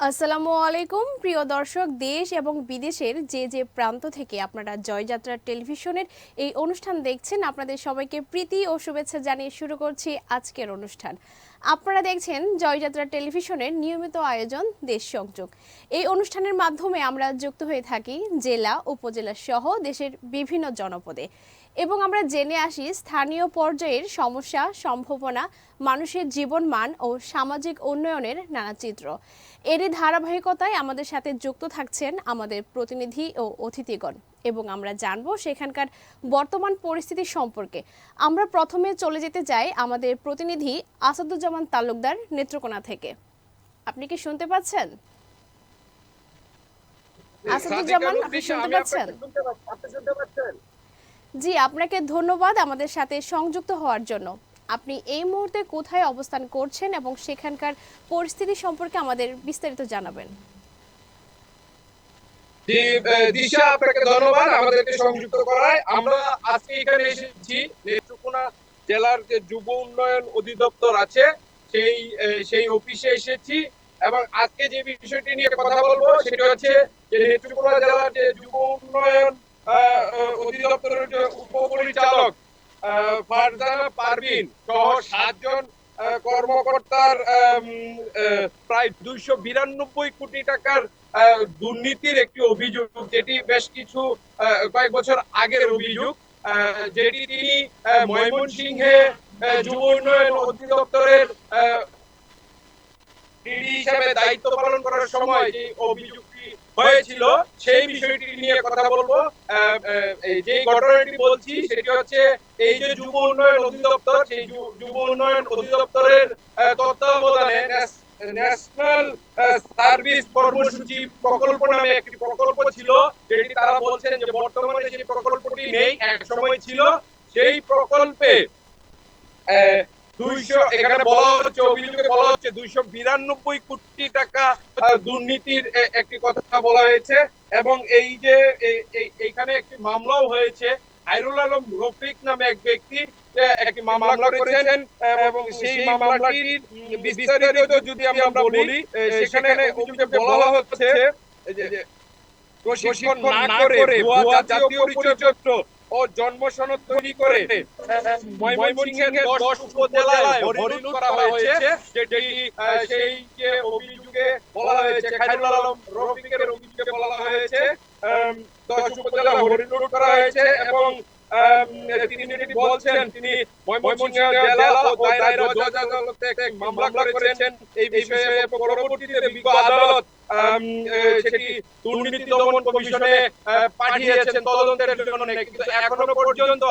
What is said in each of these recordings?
আসসালামু আলাইকুম প্রিয় দর্শক, দেশ এবং বিদেশের যে প্রান্ত থেকে আপনারা জয়যাত্রা টেলিভিশনের এই অনুষ্ঠান দেখছেন, আপনাদের সবাইকে প্রীতি ও শুভেচ্ছা জানিয়ে শুরু করছি আজকের অনুষ্ঠান। আপনারা দেখছেন জয়যাত্রা টেলিভিশনের নিয়মিত আয়োজন দেশ সংযোগ। এই অনুষ্ঠানের মাধ্যমে আমরা যুক্ত হয়ে থাকি জেলা উপজেলা সহ দেশের বিভিন্ন জনপদে এবং আমরা জেনে আসি স্থানীয় পর্যায়ের সমস্যা, সম্ভাবনা, মানুষের জীবনমান ও সামাজিক উন্নয়নের নানা চিত্র। এরই ধারাবাহিকতায় আমাদের সাথে যুক্ত থাকছেন আমাদের প্রতিনিধি ও অতিথিগণ এবং আমরা জানবো সেখানকার বর্তমান পরিস্থিতি সম্পর্কে। আমরা প্রথমে চলে যেতে চাই আমাদের প্রতিনিধি আসাদুজ্জামান তালুকদার নেত্রকোনা থেকে। আপনি কি শুনতে পাচ্ছেন? আসাদুজ্জামান, আপনি শুনতে পাচ্ছেন? জি, আপনাকে ধন্যবাদ আমাদের সাথে সংযুক্ত হওয়ার জন্য। আপনি এই মুহূর্তে কোথায় অবস্থান করছেন এবং সেখানকার পরিস্থিতি সম্পর্কে আমাদের বিস্তারিত জানাবেন। জি, দিশা, আপনাকে ধন্যবাদ আমাদেরকে সংযুক্ত করায়। আমরা আজকে এখানে এসেছি নেত্রকোনা জেলার যে যুব উন্নয়ন অধিদপ্তর আছে সেই সেই অফিসে এসেছি এবং আজকে যে বিষয়টি নিয়ে কথা বলবো সেটা হচ্ছে যে নেত্রকোনা জেলার যে যুব উন্নয়ন অধিদপ্তরের যে উপপরিচালক ফারজানা পারভিন সহ 7 জন কর্মকর্তার প্রায় 292 কোটি টাকার দুর্নীতির একটি অভিযোগ, যেটি বেশ কিছু কয়েক বছর আগের অভিযোগ, যেটি তিনি ময়মনসিংহে যুব উন্নয়ন অধিদপ্তরের ডিডি হিসেবে দায়িত্ব পালন করার সময় যে অভিযোগটি হয়েছিল সেই বিষয়টি নিয়ে কথা বলবো। যে ঘটনাটি বলছি সেটি হচ্ছে এই যে যুব উন্নয়ন অধিদপ্তর, সেই যুব উন্নয়ন অধিদপ্তরের তত্ত্বাবধানে ন্যাশনাল সার্ভিস কর্মসূচি প্রকল্প নামে একটি প্রকল্প ছিল, যেটি তারা বলছেন যে বর্তমানে সেই প্রকল্পটি নেই, এক সময় ছিল। সেই প্রকল্পে এখানে বলা হচ্ছে, অভিযোগে বলা হচ্ছে 292 কোটি টাকা দুর্নীতির একটি কথা বলা হয়েছে এবং এই যে এইখানে একটি মামলাও হয়েছে। খায়রুল আলম রফিক নামে এক ব্যক্তি একটি মামলা করেছেন এবং সেই মামলাটির বিস্তারিত যদি আমরা বলি, সেখানে অভিযোগে বলা হচ্ছে যে প্রশিক্ষণ না করে ভুয়া জাতীয় পরিচয়পত্র ও জন্ম সনদ তৈরি করে ময়মনসিংহের 10 উপজেলায় হরিলুট করা হয়েছে, যেটি সেই যে অভিযোগে বলা হয়েছে, খায়রুল আলম রফিকের অভিযোগে বলা হয়েছে 10 উপজেলা হরিলুট করা হয়েছে এবং তিনি বলছেন তিনি ময়মনসিংহ জেলা ও দায়রা জজ আদালতে একটি মামলা করেছেন এই বিষয়ে। পরবর্তীতে বিজ্ঞ আদালত সেটি দুর্নীতি দমন কমিশনে পাঠিয়েছেন তদন্তের জন্য, কিন্তু এখনো পর্যন্ত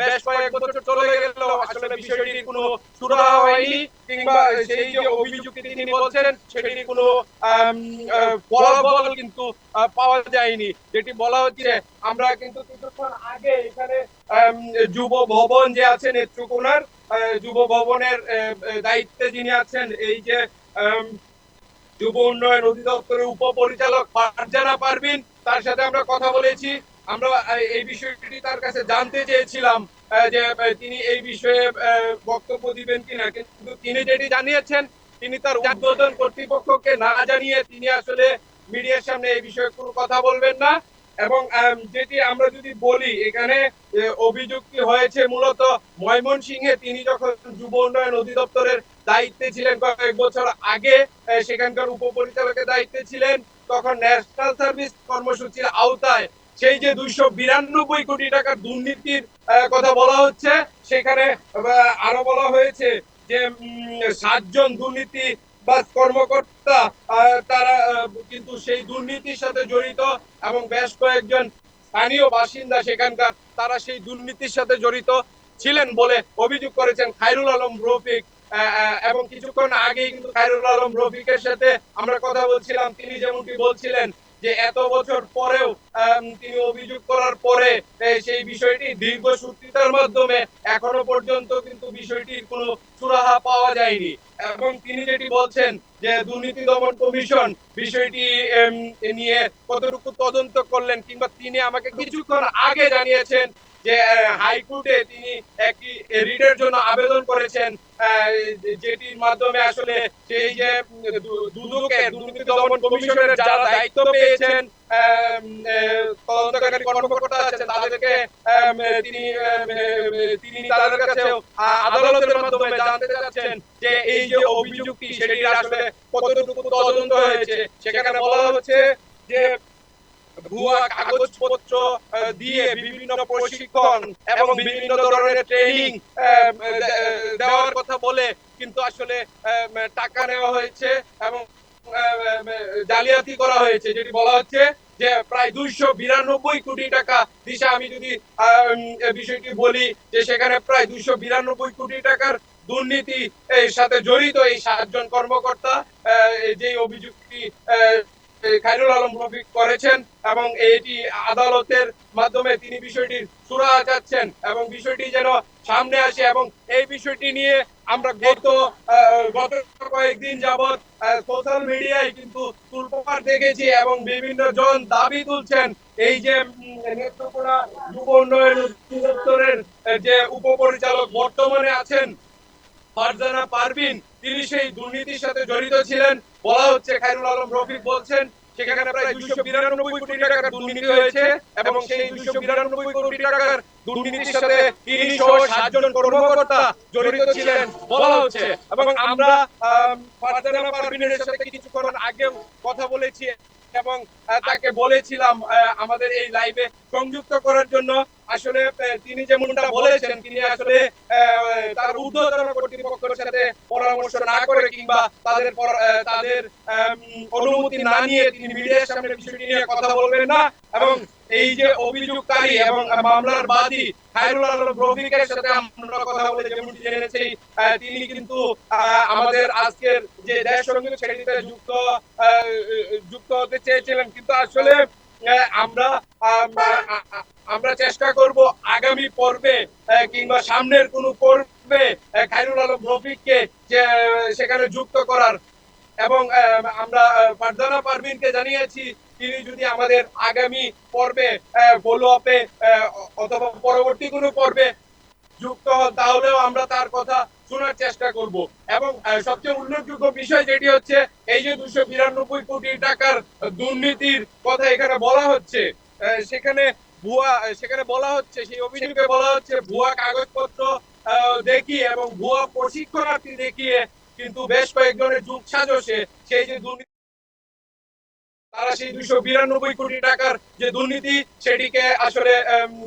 বেশ কয়েক বছর চলে গেল আসলে বিষয়টির কোনো সুরাহা হয়নি কিংবা সেই যে অভিযোগটি তিনি বলছেন সেটির কোনো ফলাফল কিন্তু পাওয়া যায়নি। যেটি বলা হচ্ছে, আমরা কিন্তু কিছুক্ষণ আগে এখানে যুব ভবন যে আছে নেত্রকোনার যুব ভবনের দায়িত্বে যিনি আছেন এই যে যুব উন্নয়ন অধিদপ্তরের উপপরিচালক ফারজানা পারভিন, তার সাথে আমরা কথা বলেছি। আমরা এই বিষয়টি তার কাছে জানতে চেয়েছিলাম যে তিনি এই বিষয়ে বক্তব্য দিবেন কিনা, কিন্তু তিনি যেটি জানিয়েছেন তিনি তার ঊর্ধ্বতন কর্তৃপক্ষকে না জানিয়ে তিনি আসলে মিডিয়ার সামনে এই বিষয়ে কোনো কথা বলবেন না। এবং যেটি আমরা যদি বলি, এখানে অভিযোগটি হয়েছে মূলত ময়মনসিংহে তিনি যখন যুব উন্নয়ন অধিদপ্তরের দায়িত্বে ছিলেন কয়েক বছর আগে, সেখানকার উপপরিচালকের দায়িত্বে ছিলেন, তখন ন্যাশনাল সার্ভিস কর্মসূচির আওতায় সেই যে 292 কোটি টাকার দুর্নীতির কথা বলা হচ্ছে, সেখানে আরো বলা হয়েছে যে 7 জন দুর্নীতি বা কর্মকর্তা তারা কিন্তু সেই দুর্নীতির সাথে জড়িত এবং বেশ কয়েকজন স্থানীয় বাসিন্দা সেখানকার তারা সেই দুর্নীতির সাথে জড়িত ছিলেন বলে অভিযোগ করেছেন খায়রুল আলম রফিক। এবং কিছুক্ষণ আগে কিন্তু খায়রুল আলম রফিকের সাথে আমরা কথা বলছিলাম, তিনি যেমনটি বলছিলেন যে এত বছর পরেও তিনি অভিযোগ করার পরে সেই বিষয়টি দীর্ঘ সূত্রিতার মাধ্যমে এখনো পর্যন্ত কিন্তু বিষয়টির কোনো সুরাহা পাওয়া যায়নি। এবং তিনি যেটি বলছেন যে দুর্নীতি দমন কমিশন বিষয়টি নিয়ে কতটুকু তদন্ত করলেন, কিংবা তিনি আমাকে কিছুক্ষণ আগে জানিয়েছেন যে হাইকোর্টে তিনি একটি রিটের জন্য আবেদন করেছেন, যেটির মাধ্যমে আসলে সেই যে দুদকের দুর্নীতি দমন কমিশনের যারা দায়িত্ব পেয়েছেন, তদন্তকারী কর্মকর্তা আছেন, তাদেরকে তিনি তিনি তাদের কাছে আদালতের মাধ্যমে জানতে চাচ্ছেন যে এই যে অভিযোগটি সেটি আসলে কতটুকু তদন্ত হয়েছে। সেখানে বলা হচ্ছে যে ভুয়া কাগজপত্র দিয়ে বিভিন্ন প্রশিক্ষণ এবং বিভিন্ন ধরনের ট্রেনিং দেওয়ার কথা বলে কিন্তু আসলে টাকা নেওয়া হয়েছে এবং জালিয়াতি করা হয়েছে, যেটি বলা হচ্ছে যে প্রায় 292 কোটি টাকা দিশা। আমি যদি বিষয়টি বলি যে সেখানে প্রায় 292 কোটি টাকার দুর্নীতি এর সাথে জড়িত এই 7 জন কর্মকর্তা, যে অভিযোগটি খায়রুল আলম রফিক করেছেন, এবং এটি আদালতের মাধ্যমে তিনি বিষয়টির সুরাহা চাচ্ছেন এবং বিষয়টি যেন সামনে আসে। এবং এই বিষয়টি নিয়ে আমরা গত কয়েকদিন যাবৎ সোশ্যাল মিডিয়ায় কিন্তু তুলপাড় দেখেছি এবং বিভিন্ন জন দাবি তুলছেন এই যে নেত্রকোনা যুব উন্নয়ন অধিদপ্তরের যে উপপরিচালক বর্তমানে আছেন ফারজানা পারভিন, তিনি সেই দুর্নীতির সাথে জড়িত ছিলেন। বলা হচ্ছে খায়রুল আলম রফিক বলছেন সেখানে প্রায় 292 কোটি টাকার দুর্নীতি হয়েছে এবং সেই 292 কোটি টাকার দুর্নীতির সাথে তিনি সহ 7 জন কর্মকর্তা জড়িত ছিলেন বলা হচ্ছে। এবং আমরা ফারজানা পারভিনের সাথে কিছুক্ষণ আগে কথা বলেছি এবং তাকে বলেছিলাম আমাদের এই লাইভে সংযুক্ত করার জন্য। আসলে তিনি যেমনটা বলেছেন, তিনি আসলে তার ঊর্ধ্বতন কর্তৃপক্ষের সাথে পরামর্শ না করে কিংবা তাদের অনুমতি না নিয়ে তিনি মিডিয়ার সামনে বিষয়টি নিয়ে কথা বলবেন না। এবং এই যে অভিযোগকারী এবং মামলার বাদী খায়রুল আলম রফিকের সাথে আমরা কথা বলে যেমনটি জেনেছি, তিনি কিন্তু আমাদের আজকের যে দেশ সঙ্গীত সেটিতে যুক্ত হতে চেয়েছিলেন, কিন্তু আসলে আমরা আমরা চেষ্টা করব আগামী পর্বে কিংবা সামনের কোন পর্বে খায়রুল আলম রফিককে সেখানে যুক্ত করার। এবং আমরা ফারজানা পারভিনকে জানিয়েছি তিনি যদি আমাদের আগামী পর্বে ফলো আপে অথবা পরবর্তী কোনো পর্বে যুক্ত হন তাহলেও আমরা তার কথা শোনার চেষ্টা করব। এবং সবচেয়ে উল্লেখযোগ্য বিষয় যেটি হচ্ছে এই যে 292 কোটি টাকার দুর্নীতির কথা এখানে বলা হচ্ছে, সেখানে বলা হচ্ছে, সেই অভিযোগে বলা হচ্ছে ভুয়া কাগজপত্র দেখিয়ে এবং ভুয়া প্রশিক্ষণার্থী দেখিয়ে কিন্তু বেশ কয়েকজনের যুগ সাজসে সেই যে দুর্নীতি, তারা সেই 292 কোটি টাকার যে দুর্নীতি সেটিকে আসলে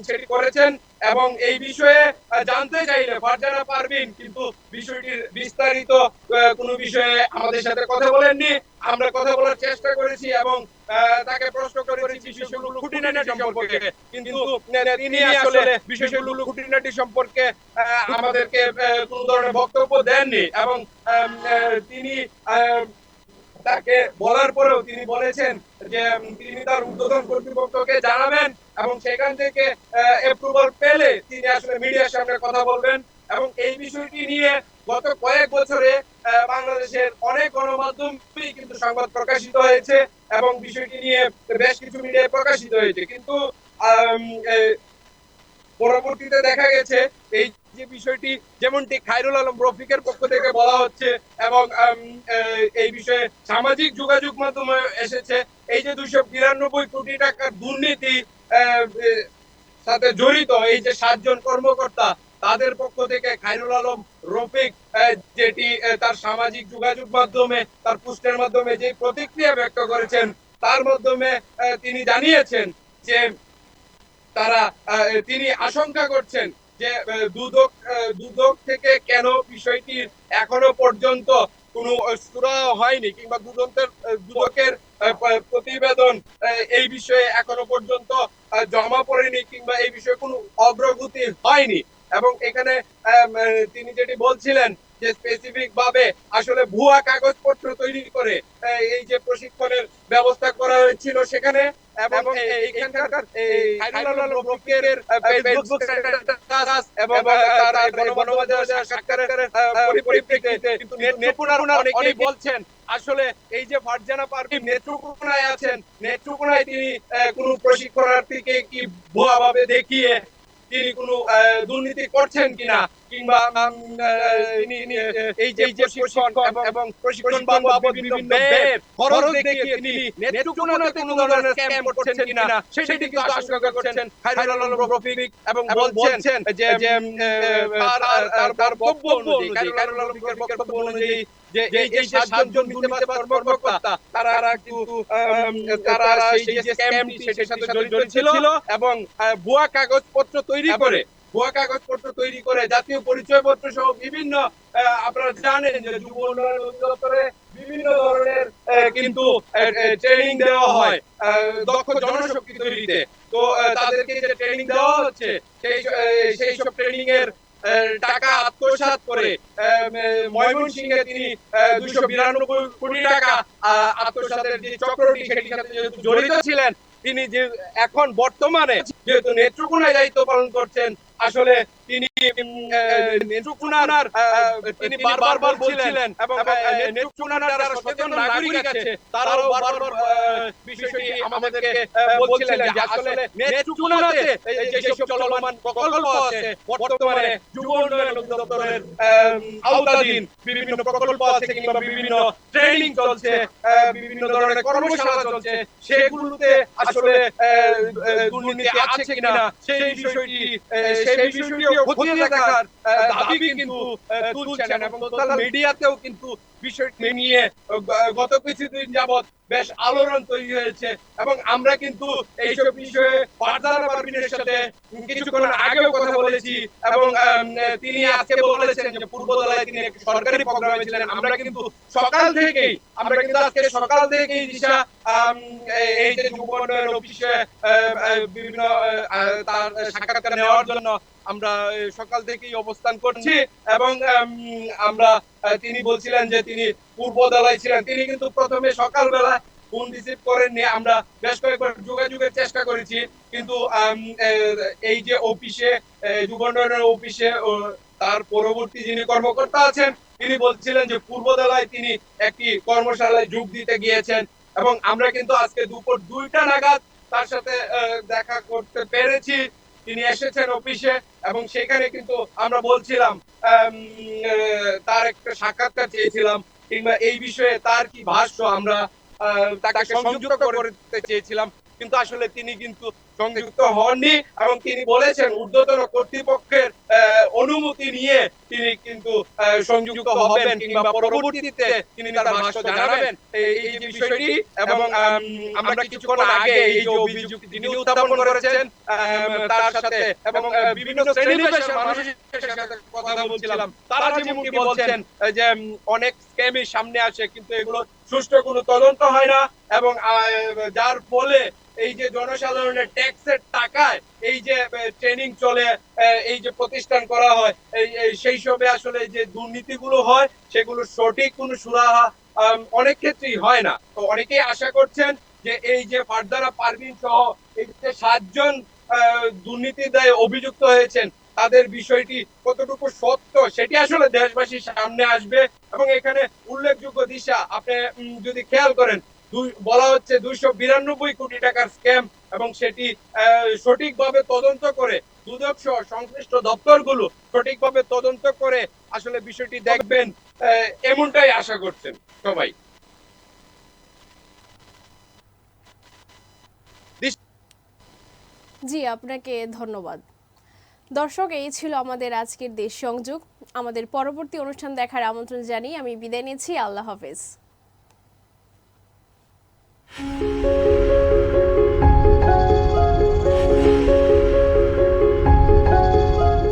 সেটি করেছেন। এবং এই বিষয়ে জানতে চাইলে ফারজানা পারভিন কিন্তু বিষয়টির বিস্তারিত কোনো বিষয়ে আমাদের সাথে কথা বলেননি। আমরা কথা বলার চেষ্টা করেছি এবং তাকে প্রশ্ন করেছি বিষয়গুলো খুঁটিনাটি সম্পর্কে, কিন্তু তিনি আসলে বিষয়গুলো খুঁটিনাটি সম্পর্কে আমাদেরকে কোনো ধরনের বক্তব্য দেননি। এবং তিনি তাকে বলার পরেও তিনি বলেছেন যে তিনি তার ঊর্ধ্বতন কর্তৃপক্ষকে জানাবেন এবং সেখান থেকে অ্যাপ্রুভাল পেলে তিনি আসলে মিডিয়ার সামনে কথা বলবেন। এবং এই বিষয়টি নিয়ে গত কয়েক বছরে বাংলাদেশের অনেক গণমাধ্যমেই কিন্তু সংবাদ প্রকাশিত হয়েছে এবং বিষয়টি নিয়ে বেশ কিছু মিডিয়ায় প্রকাশিত হয়েছে, কিন্তু পরবর্তীতে দেখা গেছে এই যে বিষয়টি যেমনটি খায়রুল আলম রফিকের পক্ষ থেকে বলা হচ্ছে এবং এই বিষয়ে সামাজিক যোগাযোগ মাধ্যমে এসেছে, এই যে 292 কোটি টাকার দুর্নীতি সাথে জড়িত এই যে 7 জন কর্মকর্তা, তাদের পক্ষ থেকে খায়রুল আলম রফিক যেটি তার সামাজিক যোগাযোগ মাধ্যমে তার পোস্টের মাধ্যমে যে প্রতিক্রিয়া ব্যক্ত করেছেন, তার মাধ্যমে তিনি জানিয়েছেন যে তিনি আশঙ্কা করছেন যে দুদক থেকে কেন বিষয়টির এখনো পর্যন্ত কোনো সুরাহা হয়নি কিংবা দুদকের প্রতিবেদন এই বিষয়ে এখনো পর্যন্ত জমা পড়েনি কিংবা এই বিষয়ে কোনো অগ্রগতি হয়নি। এবং এখানে তিনি যেটি বলছিলেন যে স্পেসিফিক ভাবে আসলে ভুয়া কাগজপত্র তৈরি করে এই যে প্রশিক্ষণের ব্যবস্থা করা হয়েছিল সেখানে, এবং এইখানকার এই খায়রুল আলম রফিকের ফেসবুক স্ট্যাটাস এবং তার গণমাধ্যমে সাক্ষাৎকারের পরিপ্রেক্ষিতে কিন্তু নেত্রকোনার অনেকেই বলছেন আসলে এই যে ফারজানা পারভীন নেত্রকোনায় আছেন, নেত্রকোনায় তিনি কোনো প্রশিক্ষণার্থীকে কি ভুয়া ভাবে দেখিয়ে তিনি কোনো দুর্নীতি করছেন কিনা, কিংবা তিনি এই যে প্রশিক্ষণ এবং প্রশিক্ষণ বাবদ বিভিন্ন ব্যয়ের খরচ দেখিয়ে তিনি নেত্রকোনাতে কোনো ধরনের স্ক্যাম করছেন কিনা সেটি কিন্তু আশঙ্কা করছেন খায়রুল আলম রফিক, এবং বলছেন যে তার বক্তব্য অনুযায়ী, খায়রুল আলম রফিকের বক্তব্য অনুযায়ী যে এই যে 7 জন মিথ্যাবাদী কর্মকর্তা তারা কিন্তু তারা সেই যে স্ক্যামটি সেটার সাথে জড়িত ছিল এবং ভুয়া কাগজপত্র তৈরি করে জাতীয় পরিচয়পত্র সহ বিভিন্ন, আপনারা জানেন যে যুব উন্নয়ন অধিদপ্তরে বিভিন্ন ধরনের কিন্তু ট্রেনিং দেওয়া হয় দক্ষ জনশক্তি তৈরিতে। তো তাদেরকে যে ট্রেনিং দেওয়া হচ্ছে সেই সব ট্রেনিং এর টাকা আত্মসাৎ করে ময়মনসিংহে তিনি 292 কোটি টাকা আত্মসাতের যে চক্রটি সেটির সাথে যেহেতু জড়িত ছিলেন, তিনি যে এখন বর্তমানে যেহেতু নেত্রকোনায় দায়িত্ব পালন করছেন, আসলে তিনি নেত্রকোনার তিনি বারবার বলছিলেন এবং নেত্রকোনার যারা সচেতন নাগরিক আছে তারাও বারবার বিষয়টি আমাদেরকে বলছিলেন যে আসলে নেত্রকোনাতে যেসব চলমান প্রকল্প আছে বর্তমানে যুব উন্নয়ন অধিদপ্তরের আওতাধীন বিভিন্ন প্রকল্প আছে কিংবা বিভিন্ন ট্রেনিং চলছে, বিভিন্ন ধরনের কর্মশালা চলছে, সেগুলোতে আসলে দুর্নীতি আছে কিনা সেই বিষয়টিও খতিয়ে দেখার দাবি কিন্তু তুলছেন, এবং সোশ্যাল মিডিয়াতেও কিন্তু বিষয়টি নিয়ে গত কিছুদিন যাবৎ বেশ আলোড়ন তৈরি হয়েছে। এবং আমরা কিন্তু এইসব বিষয়ে ফারজানা পারভীনের সাথে কিছুক্ষণ আগেও কথা বলেছি, এবং তিনি আজকে বলেছেন যে পূর্বদলায় তিনি একটি সরকারি প্রোগ্রামে ছিলেন। আমরা কিন্তু আজকে সকাল থেকেই দিশা এই যে যুব উন্নয়ন অফিসে বিভিন্ন তার সাক্ষাৎকার নেওয়ার জন্য আমরা সকাল থেকেই অবস্থান করছি, এবং আমরা তিনি বলছিলেন যে তিনি পূর্বদলায় ছিলেন। তিনি কিন্তু প্রথমে সকালবেলা ফোন রিসিভ করেননি, আমরা বেশ কয়েকবার যোগাযোগের চেষ্টা করেছি, কিন্তু এই যে অফিসে যুব উন্নয়নের অফিসে তার পরবর্তী যিনি কর্মকর্তা আছেন তিনি বলছিলেন যে পূর্বদলায় তিনি একটি কর্মশালায় যোগ দিতে গিয়েছেন, এবং আমরা কিন্তু আজকে দুপুর 2টা নাগাদ তার সাথে দেখা করতে পেরেছি। তিনি এসেছেন অফিসে, এবং সেখানে কিন্তু আমরা বলছিলাম তার একটা সাক্ষাৎকার চেয়েছিলাম, কিংবা এই বিষয়ে তার কি ভাষ্য আমরা তাকে সংযুক্ত করতে চেয়েছিলাম, কিন্তু আসলে তিনি কিন্তু সংযুক্ত হননি, এবং তিনি বলেছেন ঊর্ধ্বতন কর্তৃপক্ষের অনুমতি নিয়ে তিনি কিন্তু সংযুক্ত হবেন, কিংবা পরবর্তীতে তিনি তার ভাষ্য জানাবেন এই যে বিষয়টি। এবং আমরা কিছুক্ষণ আগে এই যে অভিযোগ তিনি উত্থাপন করেছেন তার সাথে, এবং বিভিন্ন শ্রেণী পেশার মানুষের সাথে কথা বলছিলাম, তারা যেমনটি বলছেন যে অনেক স্ক্যামই সামনে আসে, কিন্তু এগুলো সুষ্ঠু কোনো তদন্ত হয় না, এবং যার ফলে এই যে জনসাধারণের ট্যাক্সের টাকায় এই যে ট্রেনিং চলে, এই যে প্রতিষ্ঠান করা হয়, সেই সবে আসলে যে দুর্নীতিগুলো হয় সেগুলো সঠিক কোনো সুরাহা অনেক ক্ষেত্রেই হয় না। তো অনেকেই আশা করছেন যে এই যে ফারজানা পারভীন সহ এই যে 7 জন দুর্নীতির দায়ে অভিযুক্ত হয়েছেন তাদের বিষয়টি কতটুকু সত্য সেটি আসলে দেশবাসীর সামনে আসবে। এবং এখানে উল্লেখযোগ্য দিশা আপনি যদি খেয়াল করেন, বলা হচ্ছে 292 কোটি টাকার স্ক্যাম, এবং সেটি সঠিকভাবে তদন্ত করে দুদক সহ সংশ্লিষ্ট দপ্তরগুলো সঠিকভাবে তদন্ত করে আসলে বিষয়টি দেখবেন, এমনটাই আশা করছেন সবাই। জি, আপনাকে ধন্যবাদ। দর্শক, এই ছিল আমাদের আজকের দেশ সংযোগ। আমাদের পরবর্তী অনুষ্ঠান দেখার আমন্ত্রণ জানিয়ে আমি বিদায় নিচ্ছি। আল্লাহ হাফেজ।